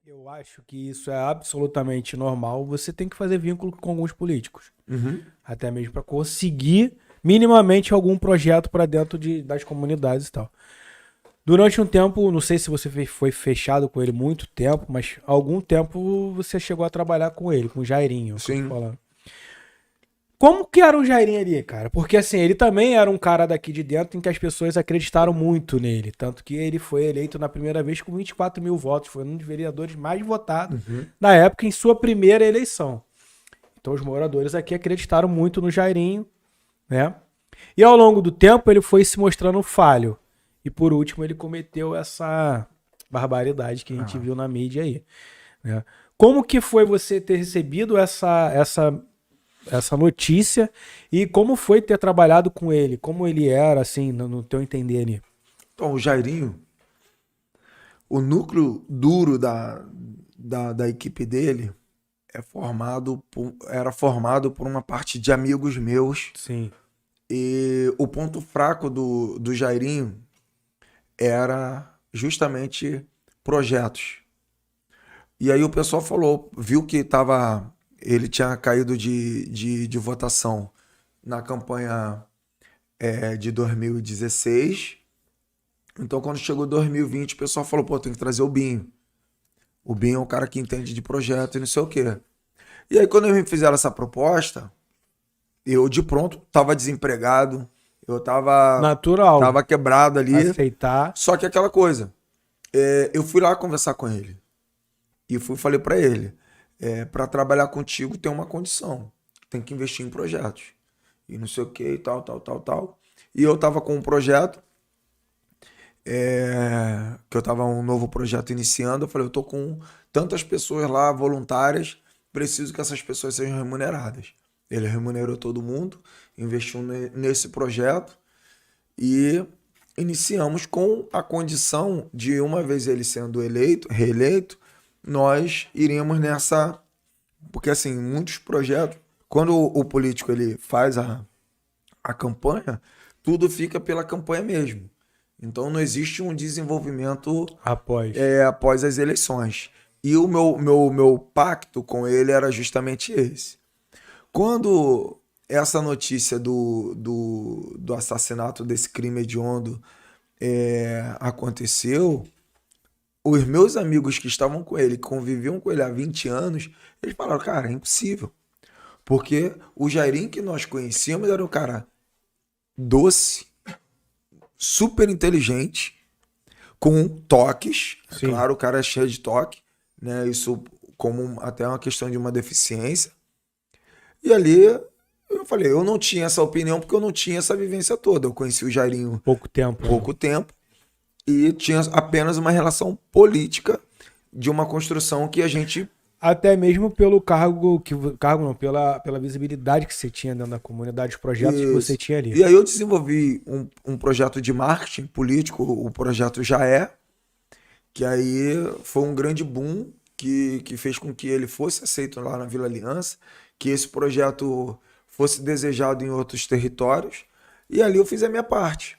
Eu acho que isso é absolutamente normal. Você tem que fazer vínculo com alguns políticos. Uhum. Até mesmo para conseguir minimamente algum projeto para dentro das comunidades e tal. Durante um tempo, não sei se você foi fechado com ele muito tempo, mas algum tempo você chegou a trabalhar com ele, com o Jairinho, que eu tô Sim. falando. Como que era o Jairinho ali, cara? Porque assim, ele também era um cara daqui de dentro em que as pessoas acreditaram muito nele. Tanto que ele foi eleito na primeira vez com 24 mil votos. Foi um dos vereadores mais votados Uhum. na época em sua primeira eleição. Então os moradores aqui acreditaram muito no Jairinho, né? E ao longo do tempo ele foi se mostrando falho. E por último ele cometeu essa barbaridade que a gente Ah. viu na mídia aí, né? Como que foi você ter recebido essa notícia e como foi ter trabalhado com ele? Como ele era, assim, no teu entender ali? Então, o Jairinho, o núcleo duro da equipe dele era formado por uma parte de amigos meus. Sim. E o ponto fraco do Jairinho era justamente projetos. E aí o pessoal falou, viu que ele tinha caído de votação na campanha de 2016. Então, quando chegou 2020, o pessoal falou, pô, tem que trazer o Binho. O Binho é um cara que entende de projeto e não sei o quê. E aí, quando eles me fizeram essa proposta, eu de pronto tava desempregado, eu Natural. tava quebrado ali. Aceitar. Só que aquela coisa, eu fui lá conversar com ele. E falei pra ele, para trabalhar contigo tem uma condição, tem que investir em projetos. E não sei o que, e tal, tal, tal, tal. E eu tava com um projeto, que eu tava um novo projeto iniciando, eu falei, eu tô com tantas pessoas lá, voluntárias, preciso que essas pessoas sejam remuneradas. Ele remunerou todo mundo, investiu nesse projeto e iniciamos com a condição de, uma vez ele sendo reeleito, nós iríamos nessa. Porque, assim, muitos projetos, quando o político ele faz a campanha, tudo fica pela campanha mesmo. Então, não existe um desenvolvimento Após. após as eleições. E o meu pacto com ele era justamente esse. Quando essa notícia do assassinato desse crime hediondo aconteceu, os meus amigos que estavam com ele, que conviviam com ele há 20 anos, eles falaram, cara, é impossível. Porque o Jairinho que nós conhecíamos era um cara doce, super inteligente, com toques. É Sim. claro, o cara é cheio de toque, né? Isso como até uma questão de uma deficiência. E ali eu falei, eu não tinha essa opinião porque eu não tinha essa vivência toda. Eu conheci o Jairinho Pouco tempo. pouco tempo e tinha apenas uma relação política de uma construção que a gente. Até mesmo pelo cargo não, pela visibilidade que você tinha dentro da comunidade, os projetos que você Isso. tinha ali. E aí eu desenvolvi um projeto de marketing político, o projeto Já que aí foi um grande boom que fez com que ele fosse aceito lá na Vila Aliança, que esse projeto fosse desejado em outros territórios, e ali eu fiz a minha parte.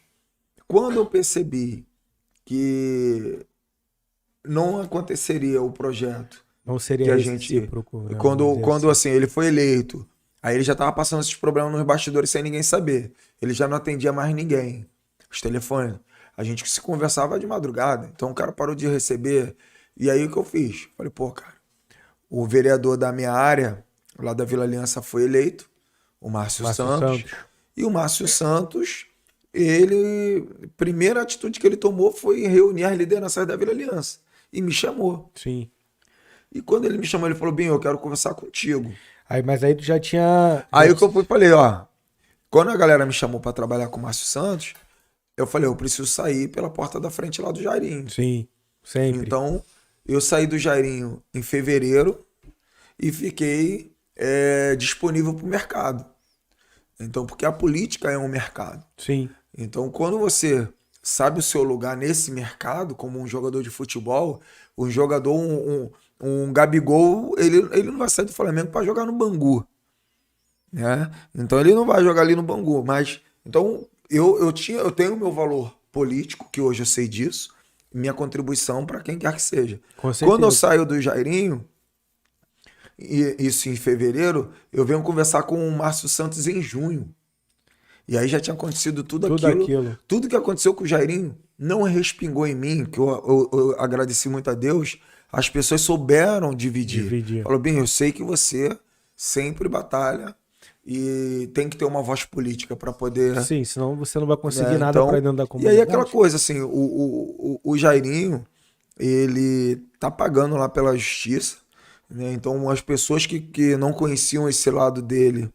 Quando eu percebi que não aconteceria o projeto, Não seria que a gente. recíproco, né? Vamos Quando, dizer quando assim. assim, ele foi eleito, aí ele já estava passando esses problemas nos bastidores sem ninguém saber. Ele já não atendia mais ninguém. Os telefones. A gente se conversava de madrugada. Então o cara parou de receber. E aí o que eu fiz? Falei, pô, cara, o vereador da minha área, lá da Vila Aliança, foi eleito, o Márcio Santos. E o Márcio Santos, primeira atitude que ele tomou foi reunir as lideranças da Vila Aliança. E me chamou. Sim. E quando ele me chamou, ele falou, bem, eu quero conversar contigo. Mas aí tu já tinha. Aí o que eu falei, ó, quando a galera me chamou para trabalhar com o Márcio Santos, eu falei, eu preciso sair pela porta da frente lá do Jairinho. Sim, sempre. Então, eu saí do Jairinho em fevereiro e fiquei disponível para o mercado. Então, porque a política é um mercado. Sim. Então, quando você sabe o seu lugar nesse mercado, como um jogador de futebol, um jogador, um Gabigol, ele não vai sair do Flamengo para jogar no Bangu. Né? Então, ele não vai jogar ali no Bangu. Mas, então, eu tenho o meu valor político, que hoje eu sei disso, minha contribuição para quem quer que seja. Com certeza. Quando eu saio do Jairinho, isso em fevereiro, eu venho conversar com o Márcio Santos em junho. E aí já tinha acontecido tudo aquilo. Tudo que aconteceu com o Jairinho não respingou em mim, que eu agradeci muito a Deus. As pessoas souberam dividir. Falou, bem, eu sei que você sempre batalha e tem que ter uma voz política para poder... Sim, senão você não vai conseguir nada para dentro da comunidade. E aí aquela coisa, assim, o Jairinho, ele tá pagando lá pela justiça, né? Então as pessoas que não conheciam esse lado dele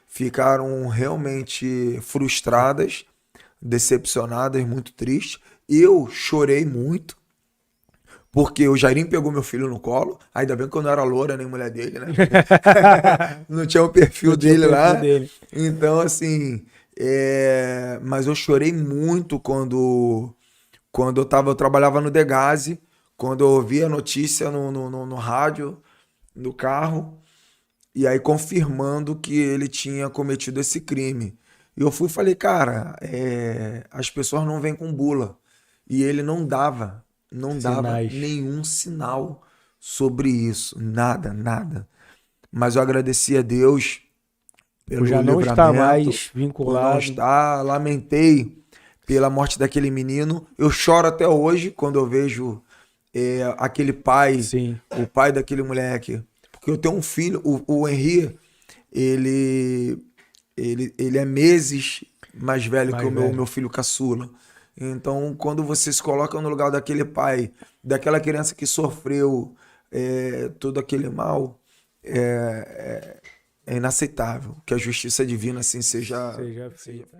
ficaram realmente frustradas, decepcionadas, muito tristes. Eu chorei muito, porque o Jairinho pegou meu filho no colo, ainda bem que eu não era loura nem mulher dele, né? Não tinha o perfil dele lá. Então, assim, mas eu chorei muito quando eu trabalhava no Degase, quando eu ouvi a notícia no rádio, no carro, e aí confirmando que ele tinha cometido esse crime. E eu fui e falei, cara, as pessoas não vêm com bula. E ele não dava nenhum sinal sobre isso. Nada. Mas eu agradeci a Deus pelo já não está mais vinculado. Não está, lamentei pela morte daquele menino. Eu choro até hoje quando eu vejo aquele pai, o pai daquele moleque. Porque eu tenho um filho, o Henry, ele é meses mais velho que o meu filho caçula. Então, quando você se coloca no lugar daquele pai, daquela criança que sofreu todo aquele mal, é inaceitável que a justiça divina assim seja feita.